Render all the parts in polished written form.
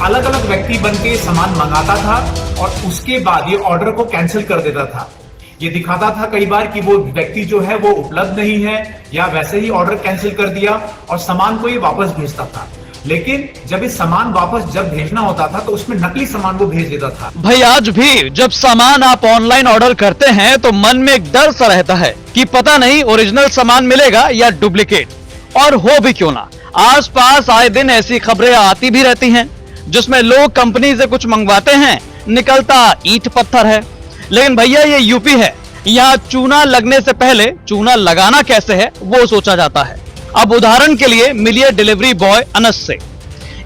अलग अलग व्यक्ति बन के सामान मंगाता था और उसके बाद ये ऑर्डर को कैंसिल कर देता था। ये दिखाता था कई बार कि वो व्यक्ति जो है वो उपलब्ध नहीं है या वैसे ही ऑर्डर कैंसिल कर दिया और सामान को ये वापस भेजता था। लेकिन जब ये सामान वापस जब भेजना होता था तो उसमें नकली सामान वो भेज देता था। भाई आज भी जब सामान आप ऑनलाइन ऑर्डर करते हैं तो मन में एक डर सा रहता है कि पता नहीं ओरिजिनल सामान मिलेगा या डुप्लीकेट, और हो भी क्यों ना। आसपास आए दिन ऐसी खबरें आती भी रहती हैं जिसमें लोग कंपनी से कुछ मंगवाते हैं, निकलता ईंट पत्थर है। लेकिन भैया ये यूपी है, यहाँ चूना लगने से पहले चूना लगाना कैसे है वो सोचा जाता है। अब उदाहरण के लिए मिलिए डिलीवरी बॉय अनस से।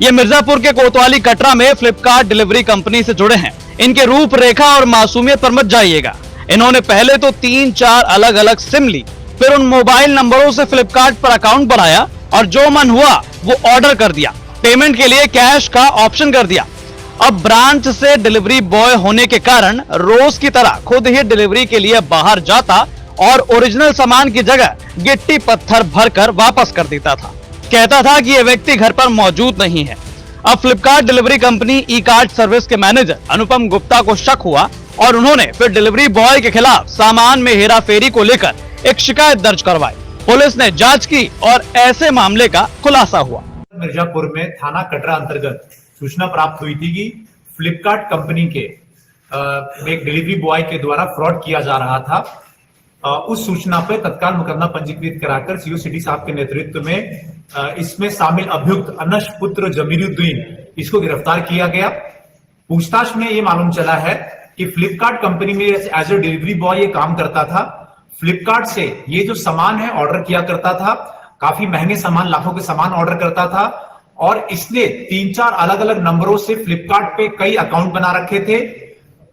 ये मिर्जापुर के कोतवाली कटरा में फ्लिपकार्ट डिलीवरी कंपनी से जुड़े हैं। इनके रूपरेखा और मासूमियत पर मत जाइएगा। इन्होंने पहले तो 3-4 अलग अलग सिम ली, फिर उन मोबाइल नंबरों से फ्लिपकार्ट पर अकाउंट बनाया और जो मन हुआ वो ऑर्डर कर दिया। पेमेंट के लिए कैश का ऑप्शन कर दिया। अब ब्रांच से डिलीवरी बॉय होने के कारण रोज की तरह खुद ही डिलीवरी के लिए बाहर जाता और ओरिजिनल सामान की जगह गिट्टी पत्थर भरकर वापस कर देता था। कहता था कि यह व्यक्ति घर पर मौजूद नहीं है। अब Flipkart delivery company e cart service के मैनेजर अनुपम गुप्ता को शक हुआ और उन्होंने फिर डिलीवरी बॉय के खिलाफ सामान में हेराफेरी को लेकर एक शिकायत दर्ज करवाई। पुलिस ने जांच की और ऐसे मामले का खुलासा हुआ। मिर्जापुर में थाना कटरा अंतर्गत सूचना प्राप्त हुई थी कि फ्लिपकार्ट कंपनी के एक डिलीवरी बॉय के द्वारा फ्रॉड किया जा रहा था। उस सूचना पर तत्काल मुकदमा पंजीकृत कराकर सीओ सिटी साहब के नेतृत्व में इसमें शामिल अभियुक्त अनस पुत्र जमीरुद्दीन इसको गिरफ्तार किया गया। पूछताछ में ये मालूम चला है कि फ्लिपकार्ट कंपनी में एज ए डिलीवरी बॉय ये काम करता था। फ्लिपकार्ट से ये जो सामान है ऑर्डर किया करता था, काफी महंगे सामान, लाखों के सामान ऑर्डर करता था और इसने 3-4 अलग अलग नंबरों से फ्लिपकार्ट पे कई अकाउंट बना रखे थे।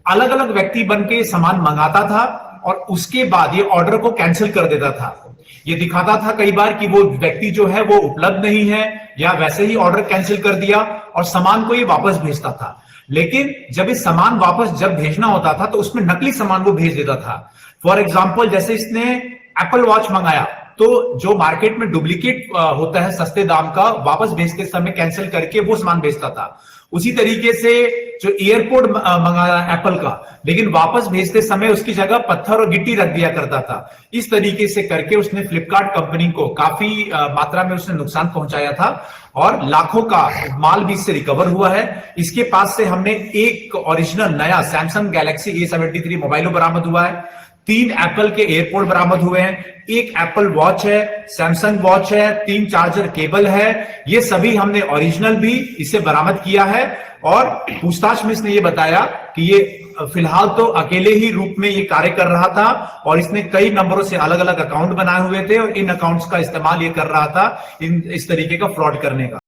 अलग अलग व्यक्ति बन के सामान मंगाता था और उसके बाद ये ऑर्डर को कैंसिल कर देता था। ये दिखाता था कई बार कि वो व्यक्ति जो है वो उपलब्ध नहीं है या वैसे ही ऑर्डर कैंसिल कर दिया और सामान को ये वापस भेजता था। लेकिन जब ये सामान वापस जब भेजना होता था तो उसमें नकली सामान वो भेज देता था। फॉर एग्जाम्पल, जैसे इसने एप्पल वॉच मंगाया तो जो मार्केट में डुप्लीकेट होता है सस्ते दाम का, वापस भेजते समय कैंसिल करके वो सामान भेजता था। उसी तरीके से जो एयरपोर्ट मंगाया एप्पल का, लेकिन वापस भेजते समय उसकी जगह पत्थर और गिट्टी रख दिया करता था। इस तरीके से करके उसने फ्लिपकार्ट कंपनी को काफी मात्रा में उसने नुकसान पहुंचाया था और लाखों का माल भी इससे रिकवर हुआ है। इसके पास से हमने एक ओरिजिनल नया सैमसंग गैलेक्सी A73 मोबाइल बरामद हुआ है, 3 एप्पल के एयरपोर्ट बरामद हुए हैं, 1 एप्पल वॉच है, सैमसंग वॉच है, 3 चार्जर केबल है। ये सभी हमने ओरिजिनल भी इसे बरामद किया है और पूछताछ में इसने ये बताया कि ये फिलहाल तो अकेले ही रूप में ये कार्य कर रहा था और इसने कई नंबरों से अलग अलग अकाउंट बनाए हुए थे और इन अकाउंट्स का इस्तेमाल ये कर रहा था इस तरीके का फ्रॉड करने का।